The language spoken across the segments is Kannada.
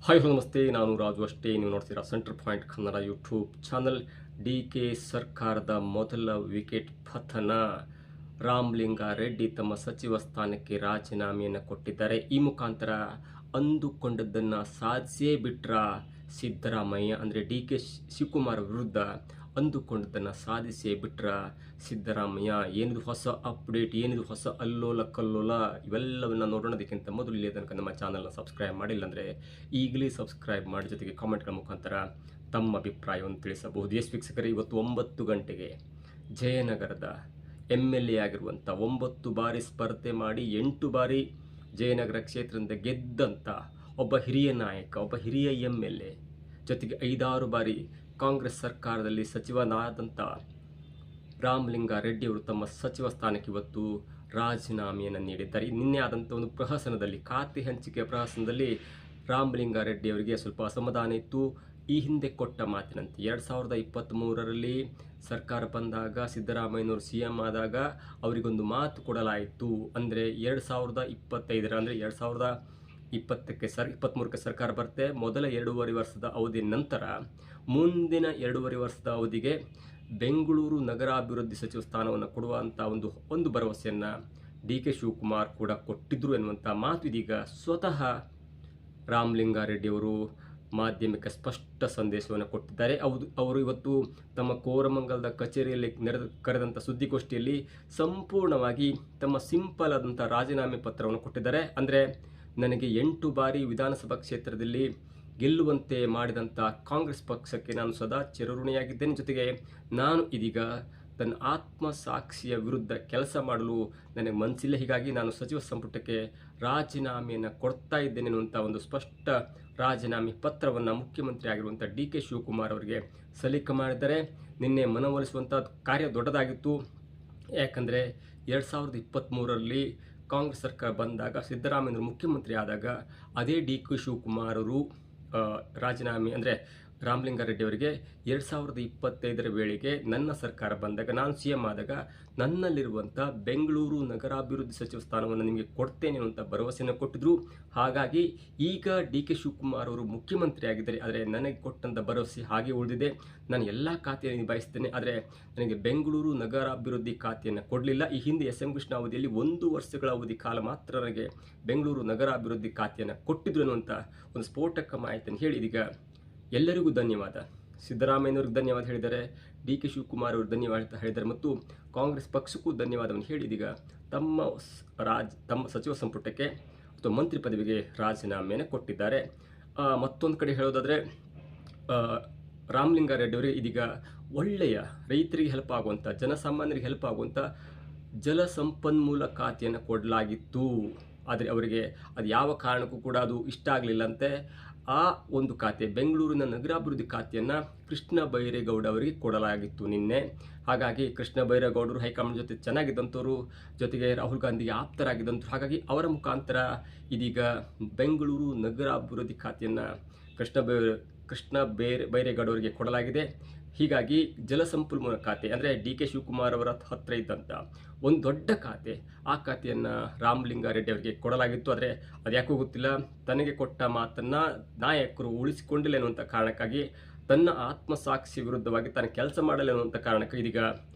ಹಾಯ್ ಹಲೋ ನಮಸ್ತೆ, ನಾನು ರಾಜು ಅಷ್ಟೇ. ನೀವು ನೋಡ್ತೀರಾ centre point Kannada YouTube channel. DK ಸರ್ಕಾರದ ಮೊದಲ ವಿಕೆಟ್ ಪತನ. ರಾಮಲಿಂಗಾರೆಡ್ಡಿ ತಮ್ಮ ಸಚಿವ ಸ್ಥಾನಕ್ಕೆ ರಾಜೀನಾಮೆಯನ್ನು ಕೊಟ್ಟಿದ್ದಾರೆ. ಈ ಮುಖಾಂತರ ಅಂದುಕೊಂಡದ್ದನ್ನು ಸಾಧಿಸೇ ಬಿಟ್ರ ಸಿದ್ದರಾಮಯ್ಯ. ಅಂದರೆ ಡಿ.ಕೆ ಶಿವಕುಮಾರ್ ವಿರುದ್ಧ ಅಂದುಕೊಂಡದ್ದನ್ನು ಸಾಧಿಸೇ ಬಿಟ್ರ ಸಿದ್ದರಾಮಯ್ಯ. ಏನಿದು ಹೊಸ ಅಪ್ಡೇಟ್, ಏನಿದು ಹೊಸ ಅಲ್ಲೋಲ ಕಲ್ಲೋಲ, ಇವೆಲ್ಲವನ್ನು ನೋಡೋಣದಕ್ಕಿಂತ ಮೊದಲು ಇಲ್ಲಿ ತನಕ ನಮ್ಮ ಚಾನಲ್ನ ಸಬ್ಸ್ಕ್ರೈಬ್ ಮಾಡಿಲ್ಲ ಅಂದರೆ ಈಗಲೇ ಸಬ್ಸ್ಕ್ರೈಬ್ ಮಾಡಿ, ಜೊತೆಗೆ ಕಾಮೆಂಟ್ಗಳ ಮುಖಾಂತರ ತಮ್ಮ ಅಭಿಪ್ರಾಯವನ್ನು ತಿಳಿಸಬಹುದು. ಎಸ್ ವೀಕ್ಷಕರೇ, ಇವತ್ತು 9 ಗಂಟೆಗೆ ಜಯನಗರದ MLA ಆಗಿರುವಂಥ 9 ಬಾರಿ ಸ್ಪರ್ಧೆ ಮಾಡಿ 8 ಬಾರಿ ಜಯನಗರ ಕ್ಷೇತ್ರದಿಂದ ಗೆದ್ದಂಥ ಒಬ್ಬ ಹಿರಿಯ ನಾಯಕ, ಒಬ್ಬ ಹಿರಿಯ MLA, ಜೊತೆಗೆ 5-6 ಬಾರಿ ಕಾಂಗ್ರೆಸ್ ಸರ್ಕಾರದಲ್ಲಿ ಸಚಿವನಾದಂಥ ರಾಮಲಿಂಗಾರೆಡ್ಡಿ ಅವರು ತಮ್ಮ ಸಚಿವ ಸ್ಥಾನಕ್ಕೆ ಇವತ್ತು ರಾಜೀನಾಮೆಯನ್ನು ನೀಡಿದ್ದಾರೆ. ನಿನ್ನೆ ಆದಂಥ ಒಂದು ಪ್ರಹಸನದಲ್ಲಿ, ಖಾತೆ ಹಂಚಿಕೆ ಪ್ರಹಸನದಲ್ಲಿ ರಾಮಲಿಂಗಾರೆಡ್ಡಿ ಅವರಿಗೆ ಸ್ವಲ್ಪ ಅಸಮಾಧಾನ ಇತ್ತು. ಈ ಹಿಂದೆ ಕೊಟ್ಟ ಮಾತಿನಂತೆ 2023ರಲ್ಲಿ ಸರ್ಕಾರ ಬಂದಾಗ, ಸಿದ್ದರಾಮಯ್ಯನವರು CM ಆದಾಗ ಅವರಿಗೊಂದು ಮಾತು ಕೊಡಲಾಯಿತು. ಅಂದರೆ 2025 ಅಂದರೆ 2023ಕ್ಕೆ ಸರ್ಕಾರ ಬರುತ್ತೆ. ಮೊದಲ 2.5 ವರ್ಷದ ಅವಧಿ ನಂತರ ಮುಂದಿನ 2.5 ವರ್ಷದ ಅವಧಿಗೆ ಬೆಂಗಳೂರು ನಗರಾಭಿವೃದ್ಧಿ ಸಚಿವ ಸ್ಥಾನವನ್ನು ಕೊಡುವಂಥ ಒಂದು ಭರವಸೆಯನ್ನು ಡಿ.ಕೆ ಶಿವಕುಮಾರ್ ಕೂಡ ಕೊಟ್ಟಿದ್ದರು ಎನ್ನುವಂಥ ಮಾತು ಇದೀಗ ಸ್ವತಃ ರಾಮಲಿಂಗಾರೆಡ್ಡಿ ಅವರು ಮಾಧ್ಯಮಕ್ಕೆ ಸ್ಪಷ್ಟ ಸಂದೇಶವನ್ನು ಕೊಟ್ಟಿದ್ದಾರೆ. ಅವರು ಇವತ್ತು ತಮ್ಮ ಕೋರಮಂಗಲದ ಕಚೇರಿಯಲ್ಲಿ ಕರೆದಂಥ ಸುದ್ದಿಗೋಷ್ಠಿಯಲ್ಲಿ ಸಂಪೂರ್ಣವಾಗಿ ತಮ್ಮ ಸಿಂಪಲ್ ಆದಂಥ ರಾಜೀನಾಮೆ ಪತ್ರವನ್ನು ಕೊಟ್ಟಿದ್ದಾರೆ. ಅಂದರೆ ನನಗೆ 8 ಬಾರಿ ವಿಧಾನಸಭಾ ಕ್ಷೇತ್ರದಲ್ಲಿ ಗೆಲ್ಲುವಂತೆ ಮಾಡಿದಂಥ ಕಾಂಗ್ರೆಸ್ ಪಕ್ಷಕ್ಕೆ ನಾನು ಸದಾ ಚಿರಋಣಿಯಾಗಿದ್ದೇನೆ. ಜೊತೆಗೆ ನಾನು ಇದೀಗ ತನ್ನ ಆತ್ಮಸಾಕ್ಷಿಯ ವಿರುದ್ಧ ಕೆಲಸ ಮಾಡಲು ನನಗೆ ಮನಸ್ಸಿಲ್ಲ, ಹೀಗಾಗಿ ನಾನು ಸಚಿವ ಸಂಪುಟಕ್ಕೆ ರಾಜೀನಾಮೆಯನ್ನು ಕೊಡ್ತಾ ಇದ್ದೇನೆ ಎನ್ನುವಂಥ ಒಂದು ಸ್ಪಷ್ಟ ರಾಜೀನಾಮೆ ಪತ್ರವನ್ನು ಮುಖ್ಯಮಂತ್ರಿ ಆಗಿರುವಂಥ ಡಿ.ಕೆ ಶಿವಕುಮಾರ್ ಅವರಿಗೆ ಸಲ್ಲಿಕೆ ಮಾಡಿದ್ದಾರೆ. ನಿನ್ನೆ ಮನವೊಲಿಸುವಂಥ ಕಾರ್ಯ ದೊಡ್ಡದಾಗಿತ್ತು. ಯಾಕಂದರೆ 2023ರಲ್ಲಿ ಕಾಂಗ್ರೆಸ್ ಸರ್ಕಾರ ಬಂದಾಗ, ಸಿದ್ದರಾಮಯ್ಯನವರು ಮುಖ್ಯಮಂತ್ರಿ ಆದಾಗ, ಅದೇ ಡಿ.ಕೆ ಶಿವಕುಮಾರ್ ಅವರು ರಾಜೀನಾಮೆ ಅಂದರೆ ರಾಮಲಿಂಗಾರೆಡ್ಡಿ ಅವರಿಗೆ 2025ರ ವೇಳೆಗೆ ನನ್ನ ಸರ್ಕಾರ ಬಂದಾಗ, ನಾನು CM ಆದಾಗ ನನ್ನಲ್ಲಿರುವಂಥ ಬೆಂಗಳೂರು ನಗರಾಭಿವೃದ್ಧಿ ಸಚಿವ ಸ್ಥಾನವನ್ನು ನಿಮಗೆ ಕೊಡ್ತೇನೆ ಅನ್ನುವಂಥ ಭರವಸೆಯನ್ನು ಕೊಟ್ಟಿದ್ದರು. ಹಾಗಾಗಿ ಈಗ ಡಿ.ಕೆ ಶಿವಕುಮಾರ್ ಅವರು ಮುಖ್ಯಮಂತ್ರಿ ಆಗಿದ್ದಾರೆ, ಆದರೆ ನನಗೆ ಕೊಟ್ಟಂಥ ಭರವಸೆ ಹಾಗೆ ಉಳಿದಿದೆ. ನಾನು ಎಲ್ಲ ಖಾತೆಯನ್ನು ನಿಭಾಯಿಸ್ತೇನೆ, ಆದರೆ ನನಗೆ ಬೆಂಗಳೂರು ನಗರಾಭಿವೃದ್ಧಿ ಖಾತೆಯನ್ನು ಕೊಡಲಿಲ್ಲ. ಈ ಹಿಂದೆ SM ಕೃಷ್ಣ ಅವಧಿಯಲ್ಲಿ 1 ವರ್ಷಗಳ ಅವಧಿ ಕಾಲ ಮಾತ್ರ ನನಗೆ ಬೆಂಗಳೂರು ನಗರಾಭಿವೃದ್ಧಿ ಖಾತೆಯನ್ನು ಕೊಟ್ಟಿದ್ರು ಅನ್ನುವಂಥ ಒಂದು ಸ್ಫೋಟಕ ಮಾಹಿತಿಯನ್ನು ಹೇಳಿ ಇದೀಗ ಎಲ್ಲರಿಗೂ ಧನ್ಯವಾದ, ಸಿದ್ದರಾಮಯ್ಯನವ್ರಿಗೆ ಧನ್ಯವಾದ ಹೇಳಿದ್ದಾರೆ, ಡಿ.ಕೆ ಶಿವಕುಮಾರ್ ಅವರು ಧನ್ಯವಾದ ಹೇಳಿದ್ದಾರೆ, ಮತ್ತು ಕಾಂಗ್ರೆಸ್ ಪಕ್ಷಕ್ಕೂ ಧನ್ಯವಾದವನ್ನು ಹೇಳಿ ಇದೀಗ ತಮ್ಮ ಸಚಿವ ಸಂಪುಟಕ್ಕೆ ಅಥವಾ ಮಂತ್ರಿ ಪದವಿಗೆ ರಾಜೀನಾಮೆಯನ್ನು ಕೊಟ್ಟಿದ್ದಾರೆ. ಮತ್ತೊಂದು ಕಡೆ ಹೇಳೋದಾದರೆ, ರಾಮಲಿಂಗಾರೆಡ್ಡಿ ಅವರಿಗೆ ಇದೀಗ ಒಳ್ಳೆಯ ರೈತರಿಗೆ ಹೆಲ್ಪ್ ಆಗುವಂಥ, ಜನಸಾಮಾನ್ಯರಿಗೆ ಹೆಲ್ಪ್ ಆಗುವಂಥ ಜಲಸಂಪನ್ಮೂಲ ಖಾತೆಯನ್ನು ಕೊಡಲಾಗಿತ್ತು. ಆದರೆ ಅವರಿಗೆ ಅದು ಯಾವ ಕಾರಣಕ್ಕೂ ಕೂಡ ಅದು ಇಷ್ಟ ಆಗಲಿಲ್ಲಂತೆ. ಆ ಒಂದು ಖಾತೆ, ಬೆಂಗಳೂರಿನ ನಗರಾಭಿವೃದ್ಧಿ ಖಾತೆಯನ್ನು ಕೃಷ್ಣ ಬೈರೇಗೌಡ ಅವರಿಗೆ ಕೊಡಲಾಗಿತ್ತು ನಿನ್ನೆ. ಹಾಗಾಗಿ ಕೃಷ್ಣ ಬೈರೇಗೌಡರು ಹೈಕಮಾಂಡ್ ಜೊತೆ ಚೆನ್ನಾಗಿದ್ದಂಥವ್ರು, ಜೊತೆಗೆ ರಾಹುಲ್ ಗಾಂಧಿಗೆ ಆಪ್ತರಾಗಿದ್ದಂಥವ್ರು. ಹಾಗಾಗಿ ಅವರ ಮುಖಾಂತರ ಇದೀಗ ಬೆಂಗಳೂರು ನಗರಾಭಿವೃದ್ಧಿ ಖಾತೆಯನ್ನು ಕೃಷ್ಣ ಬೈರೇಗೌಡ ಅವರಿಗೆ ಕೊಡಲಾಗಿದೆ. ಹೀಗಾಗಿ ಜಲಸಂಪನ್ಮೂಲ ಖಾತೆ ಅಂದರೆ ಡಿ.ಕೆ ಶಿವಕುಮಾರ್ ಅವರ ಹತ್ತಿರ ಇದ್ದಂಥ ಒಂದು ದೊಡ್ಡ ಖಾತೆ, ಆ ಖಾತೆಯನ್ನು ರಾಮಲಿಂಗಾರೆಡ್ಡಿ ಅವರಿಗೆ ಕೊಡಲಾಗಿತ್ತು. ಆದರೆ ಅದು ಯಾಕೋ ಗೊತ್ತಿಲ್ಲ, ತನಗೆ ಕೊಟ್ಟ ಮಾತನ್ನು ನಾಯಕರು ಉಳಿಸಿಕೊಂಡಿಲ್ಲ ಎನ್ನುವಂಥ ಕಾರಣಕ್ಕಾಗಿ, ತನ್ನ ಆತ್ಮಸಾಕ್ಷಿ ವಿರುದ್ಧವಾಗಿ ತಾನು ಕೆಲಸ ಮಾಡಲ್ಲ ಎನ್ನುವಂಥ ಕಾರಣಕ್ಕೆ ಇದೀಗ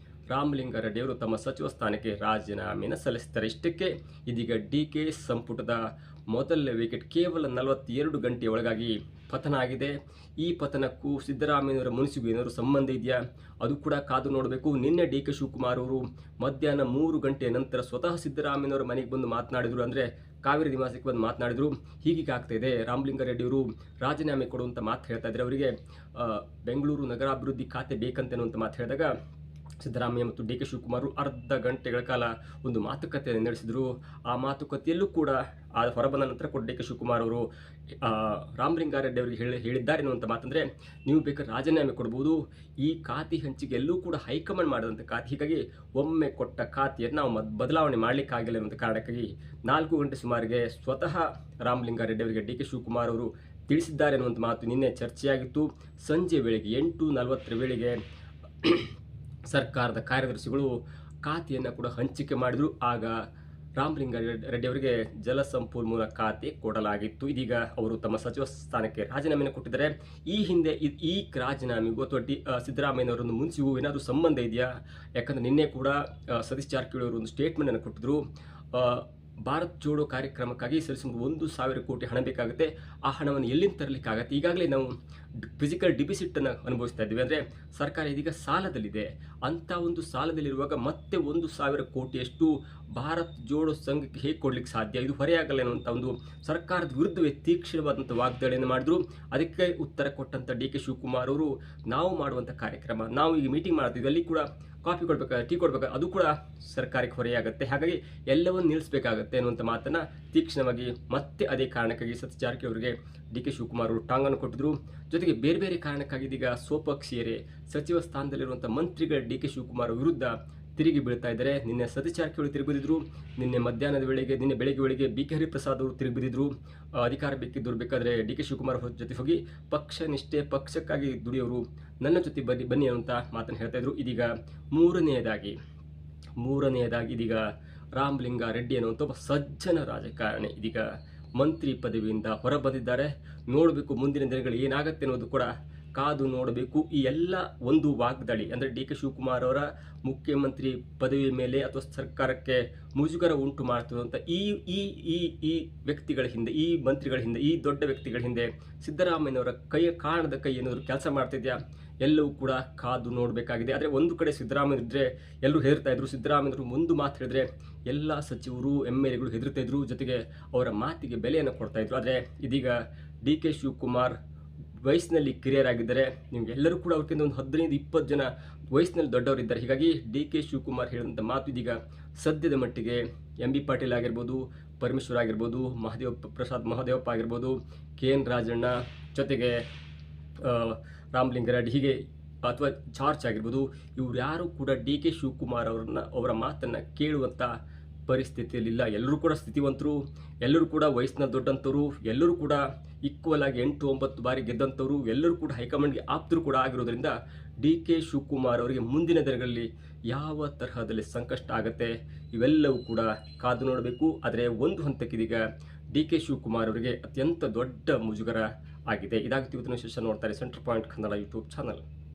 ರಾಮಲಿಂಗಾರೆಡ್ಡಿ ಅವರು ತಮ್ಮ ಸಚಿವ ಸ್ಥಾನಕ್ಕೆ ರಾಜೀನಾಮೆಯನ್ನು ಸಲ್ಲಿಸ್ತಾರೆ. ಇಷ್ಟಕ್ಕೆ ಇದೀಗ ಡಿ.ಕೆ ಸಂಪುಟದ ಮೊದಲ ವಿಕೆಟ್ ಕೇವಲ 42 ಗಂಟೆಯ ಒಳಗಾಗಿ ಪತನ ಆಗಿದೆ. ಈ ಪತನಕ್ಕೂ ಸಿದ್ದರಾಮಯ್ಯನವರ ಮುನಿಸಿಗೂ ಏನಾದರೂ ಸಂಬಂಧ ಇದೆಯಾ? ಅದು ಕೂಡ ಕಾದು ನೋಡಬೇಕು. ನಿನ್ನೆ ಡಿ.ಕೆ ಶಿವಕುಮಾರ್ ಅವರು ಮಧ್ಯಾಹ್ನ 3 ಗಂಟೆಯ ನಂತರ ಸ್ವತಃ ಸಿದ್ದರಾಮಯ್ಯನವರ ಮನೆಗೆ ಬಂದು ಮಾತನಾಡಿದರು. ಅಂದರೆ ಕಾವೇರಿ ನಿವಾಸಕ್ಕೆ ಬಂದು ಮಾತನಾಡಿದರು. ಹೀಗೀಗೆ ಆಗ್ತಾ ಇದೆ, ರಾಮಲಿಂಗಾರೆಡ್ಡಿ ಅವರು ರಾಜೀನಾಮೆ ಕೊಡುವಂಥ ಮಾತು ಹೇಳ್ತಾ ಇದ್ದಾರೆ. ಅವರಿಗೆ ಬೆಂಗಳೂರು ನಗರಾಭಿವೃದ್ಧಿ ಖಾತೆ ಬೇಕಂತೇನುವಂಥ ಮಾತು ಹೇಳಿದಾಗ ಸಿದ್ದರಾಮಯ್ಯ ಮತ್ತು ಡಿ.ಕೆ ಶಿವಕುಮಾರ್ ಅರ್ಧ ಗಂಟೆಗಳ ಕಾಲ ಒಂದು ಮಾತುಕತೆಯನ್ನು ನಡೆಸಿದರು. ಆ ಮಾತುಕತೆಯಲ್ಲೂ ಕೂಡ ಹೊರಬಂದ ನಂತರ ಕೂಡ ಡಿ.ಕೆ ಶಿವಕುಮಾರ್ ಅವರು ರಾಮಲಿಂಗಾರೆಡ್ಡಿ ಅವರಿಗೆ ಹೇಳಿದ್ದಾರೆ ಎನ್ನುವಂಥ ಮಾತಂದರೆ, ನೀವು ಬೇಕಾದ್ರೆ ರಾಜೀನಾಮೆ ಕೊಡ್ಬೋದು, ಈ ಖಾತೆ ಹಂಚಿಕೆಯಲ್ಲೂ ಕೂಡ ಹೈಕಮಾಂಡ್ ಮಾಡಿದಂಥ ಖಾತೆ, ಹೀಗಾಗಿ ಒಮ್ಮೆ ಕೊಟ್ಟ ಖಾತೆಯನ್ನು ನಾವು ಬದಲಾವಣೆ ಮಾಡಲಿಕ್ಕಾಗಿಲ್ಲ ಎನ್ನುವಂಥ ಕಾರಣಕ್ಕಾಗಿ 4 ಗಂಟೆ ಸುಮಾರಿಗೆ ಸ್ವತಃ ರಾಮಲಿಂಗಾರೆಡ್ಡಿ ಅವರಿಗೆ ಡಿ.ಕೆ ಶಿವಕುಮಾರ್ ಅವರು ತಿಳಿಸಿದ್ದಾರೆ ಎನ್ನುವಂಥ ಮಾತು ನಿನ್ನೆ ಚರ್ಚೆಯಾಗಿತ್ತು. ಸಂಜೆ ವೇಳೆಗೆ 8:40 ವೇಳೆಗೆ ಸರ್ಕಾರದ ಕಾರ್ಯದರ್ಶಿಗಳು ಖಾತೆಯನ್ನು ಕೂಡ ಹಂಚಿಕೆ ಮಾಡಿದರು. ಆಗ ರಾಮಲಿಂಗಾರೆಡ್ಡಿ ಅವರಿಗೆ ಜಲಸಂಪನ್ಮೂಲ ಖಾತೆ ಕೊಡಲಾಗಿತ್ತು. ಇದೀಗ ಅವರು ತಮ್ಮ ಸಚಿವ ಸ್ಥಾನಕ್ಕೆ ರಾಜೀನಾಮೆಯನ್ನು ಕೊಟ್ಟಿದ್ದಾರೆ. ಈ ಹಿಂದೆ ಈ ರಾಜೀನಾಮೆಗೂ ಅಥವಾ ಸಿದ್ದರಾಮಯ್ಯನವರನ್ನು ಮುಂಚೆಗೂ ಏನಾದರೂ ಸಂಬಂಧ ಇದೆಯಾ? ಯಾಕಂದರೆ ನಿನ್ನೆ ಕೂಡ ಸತೀಶ್ ಜಾರಕಿಹೊಳಿ ಅವರು ಒಂದು ಸ್ಟೇಟ್ಮೆಂಟನ್ನು ಕೊಟ್ಟಿದ್ರು. ಭಾರತ್ ಜೋಡೋ ಕಾರ್ಯಕ್ರಮಕ್ಕಾಗಿ ಸರಿಸುಮಾರು 1,000 ಕೋಟಿ ಹಣ ಬೇಕಾಗುತ್ತೆ. ಆ ಹಣವನ್ನು ಎಲ್ಲಿಂದ ತರಲಿಕ್ಕಾಗತ್ತೆ? ಈಗಾಗಲೇ ನಾವು ಫಿಸಿಕಲ್ ಡಿಪಿಸಿಟನ್ನು ಅನುಭವಿಸ್ತಾ ಇದ್ದೀವಿ. ಅಂದರೆ ಸರ್ಕಾರ ಇದೀಗ ಸಾಲದಲ್ಲಿದೆ. ಅಂಥ ಒಂದು ಸಾಲದಲ್ಲಿರುವಾಗ ಮತ್ತೆ 1,000 ಕೋಟಿಯಷ್ಟು ಭಾರತ್ ಜೋಡೋ ಸಂಘಕ್ಕೆ ಹೇಗೆ ಕೊಡ್ಲಿಕ್ಕೆ ಸಾಧ್ಯ? ಇದು ಹೊರೆಯಾಗಲ್ಲ ಅನ್ನುವಂಥ ಒಂದು ಸರ್ಕಾರದ ವಿರುದ್ಧವೇ ತೀಕ್ಷ್ಣವಾದಂಥ ವಾಗ್ದಾಳಿಯನ್ನು ಮಾಡಿದ್ರು. ಅದಕ್ಕೆ ಉತ್ತರ ಕೊಟ್ಟಂಥ ಡಿ.ಕೆ. ಶಿವಕುಮಾರ್ ಅವರು, ನಾವು ಮಾಡುವಂಥ ಕಾರ್ಯಕ್ರಮ, ನಾವು ಈಗ ಮೀಟಿಂಗ್ ಮಾಡ್ತೀವಿ, ಅಲ್ಲಿ ಕೂಡ ಕಾಫಿ ಕೊಡ್ಬೇಕಾ, ಟೀ ಕೊಡ್ಬೇಕಾ, ಅದು ಕೂಡ ಸರ್ಕಾರಕ್ಕೆ ಹೊರೆಯಾಗುತ್ತೆ. ಹಾಗಾಗಿ ಎಲ್ಲವನ್ನು ನಿಲ್ಲಿಸಬೇಕಾಗತ್ತೆ ಅನ್ನುವಂಥ ಮಾತನ್ನು ತೀಕ್ಷ್ಣವಾಗಿ ಮತ್ತೆ ಅದೇ ಕಾರಣಕ್ಕಾಗಿ ಸತೀಶ್ ಜಾರಕಿಹೊಳಿ ಅವರಿಗೆ ಡಿ.ಕೆ. ಶಿವಕುಮಾರ್ ಅವರು ಟಾಂಗನ್ನು ಕೊಟ್ಟಿದ್ರು. ಜೊತೆಗೆ ಬೇರೆ ಬೇರೆ ಕಾರಣಕ್ಕಾಗಿ ಇದೀಗ ಸ್ವಪಕ್ಷೀಯರೇ ಸಚಿವ ಸ್ಥಾನದಲ್ಲಿರುವಂಥ ಮಂತ್ರಿಗಳ ಡಿ.ಕೆ. ಶಿವಕುಮಾರ್ ವಿರುದ್ಧ ತಿರುಗಿ ಬೀಳ್ತಾ ಇದ್ದಾರೆ. ನಿನ್ನೆ ಸತೀಶ್ ಜಾರಕಿಹೊಳಿ ತಿರುಗಿ ಬಿದ್ದಿದ್ರು. ನಿನ್ನೆ ಬೆಳಗ್ಗೆ ವೇಳೆಗೆ ಬಿ.ಕೆ. ಹರಿಪ್ರಸಾದ್ ಅವರು ತಿರುಗಿ ಬಿದ್ದಿದ್ರು. ಅಧಿಕಾರ ಬೇಕಿದ್ದವರು ಬೇಕಾದರೆ ಡಿ.ಕೆ. ಶಿವಕುಮಾರ್ ಜೊತೆ ಹೋಗಿ ಪಕ್ಷ ನಿಷ್ಠೆ, ಪಕ್ಷಕ್ಕಾಗಿ ದುಡಿಯೋರು ನನ್ನ ಜೊತೆ ಬನ್ನಿ ಅನ್ನುವಂಥ ಮಾತನ್ನು ಹೇಳ್ತಾ ಇದ್ರು. ಇದೀಗ ಮೂರನೆಯದಾಗಿ ಇದೀಗ ರಾಮಲಿಂಗಾರೆಡ್ಡಿ ಅನ್ನುವಂಥ ಒಬ್ಬ ಸಜ್ಜನ ರಾಜಕಾರಣಿ ಇದೀಗ ಮಂತ್ರಿ ಪದವಿಯಿಂದ ಹೊರಬಂದಿದ್ದಾರೆ. ನೋಡಬೇಕು ಮುಂದಿನ ದಿನಗಳು ಏನಾಗುತ್ತೆ ಅನ್ನೋದು ಕೂಡ ಕಾದು ನೋಡಬೇಕು. ಈ ಎಲ್ಲ ಒಂದು ವಾಗ್ದಾಳಿ ಅಂದರೆ ಡಿ.ಕೆ. ಶಿವಕುಮಾರ್ ಅವರ ಮುಖ್ಯಮಂತ್ರಿ ಪದವಿ ಮೇಲೆ ಅಥವಾ ಸರ್ಕಾರಕ್ಕೆ ಮುಜುಗರ ಉಂಟು ಮಾಡ್ತಿರುವಂಥ ಈ ವ್ಯಕ್ತಿಗಳ ಹಿಂದೆ, ಈ ಮಂತ್ರಿಗಳ ಹಿಂದೆ, ಈ ದೊಡ್ಡ ವ್ಯಕ್ತಿಗಳ ಹಿಂದೆ ಸಿದ್ದರಾಮಯ್ಯನವರ ಕಾಣದ ಕೈ ಏನಾದರೂ ಕೆಲಸ ಮಾಡ್ತಿದ್ಯಾ? ಎಲ್ಲವೂ ಕೂಡ ಕಾದು ನೋಡಬೇಕಾಗಿದೆ. ಆದರೆ ಒಂದು ಕಡೆ ಸಿದ್ದರಾಮಯ್ಯ ಇದ್ದರೆ ಎಲ್ಲರೂ ಹೆದರ್ತಾ ಇದ್ರು. ಸಿದ್ದರಾಮಯ್ಯರು ಒಂದು ಮಾತು ಹೇಳಿದ್ರೆ ಎಲ್ಲ ಸಚಿವರು MLAಗಳು ಹೆದರ್ತಾ ಇದ್ರು. ಜೊತೆಗೆ ಅವರ ಮಾತಿಗೆ ಬೆಲೆಯನ್ನು ಕೊಡ್ತಾ ಇದ್ರು. ಆದರೆ ಇದೀಗ ಡಿ.ಕೆ. ಶಿವಕುಮಾರ್ ವಯಸ್ಸಿನಲ್ಲಿ ಕಿರಿಯರಾಗಿದ್ದಾರೆ. ನಿಮಗೆಲ್ಲರೂ ಕೂಡ ಅವ್ರಿಗಿಂತ ಒಂದು 15-20 ಜನ ವಯಸ್ಸಿನಲ್ಲಿ ದೊಡ್ಡವರಿದ್ದಾರೆ. ಹೀಗಾಗಿ ಡಿ.ಕೆ. ಶಿವಕುಮಾರ್ ಹೇಳಿದಂಥ ಮಾತು ಇದೀಗ ಸದ್ಯದ ಮಟ್ಟಿಗೆ MB ಪಾಟೀಲ್ ಆಗಿರ್ಬೋದು, ಪರಮೇಶ್ವರ್ ಆಗಿರ್ಬೋದು, ಮಹದೇವಪ್ಪ ಆಗಿರ್ಬೋದು, KN ರಾಜಣ್ಣ, ಜೊತೆಗೆ ರಾಮಲಿಂಗಾರೆಡ್ಡಿ, ಹೀಗೆ ಅಥವಾ ಜಾರ್ಜ್ ಆಗಿರ್ಬೋದು, ಇವ್ರು ಯಾರು ಕೂಡ ಡಿ.ಕೆ. ಶಿವಕುಮಾರ್ ಅವರ ಮಾತನ್ನು ಕೇಳುವಂಥ ಪರಿಸ್ಥಿತಿಯಲ್ಲಿಲ್ಲ. ಎಲ್ಲರೂ ಕೂಡ ಸ್ಥಿತಿವಂತರು, ಎಲ್ಲರೂ ಕೂಡ ವಯಸ್ಸಿನ ದೊಡ್ಡಂಥವ್ರು, ಎಲ್ಲರೂ ಕೂಡ ಈಕ್ವಲ್ ಆಗಿ 8-9 ಬಾರಿ ಗೆದ್ದಂಥವ್ರು, ಎಲ್ಲರೂ ಕೂಡ ಹೈಕಮಾಂಡ್ಗೆ ಆಪ್ತರು ಕೂಡ ಆಗಿರೋದ್ರಿಂದ ಡಿ.ಕೆ. ಶಿವಕುಮಾರ್ ಅವರಿಗೆ ಮುಂದಿನ ದಿನಗಳಲ್ಲಿ ಯಾವ ತರಹದಲ್ಲಿ ಸಂಕಷ್ಟ ಆಗುತ್ತೆ ಇವೆಲ್ಲವೂ ಕೂಡ ಕಾದು ನೋಡಬೇಕು. ಆದರೆ ಒಂದು ಹಂತಕ್ಕಿದೀಗ ಡಿ.ಕೆ. ಶಿವಕುಮಾರ್ ಅವರಿಗೆ ಅತ್ಯಂತ ದೊಡ್ಡ ಮುಜುಗರ ಆಗಿದೆ. ಇದಾಗುತ್ತೆ ಇವತ್ತಿನ ವಿಶೇಷ. ನೋಡ್ತಾರೆ centre point Kannada YouTube channel.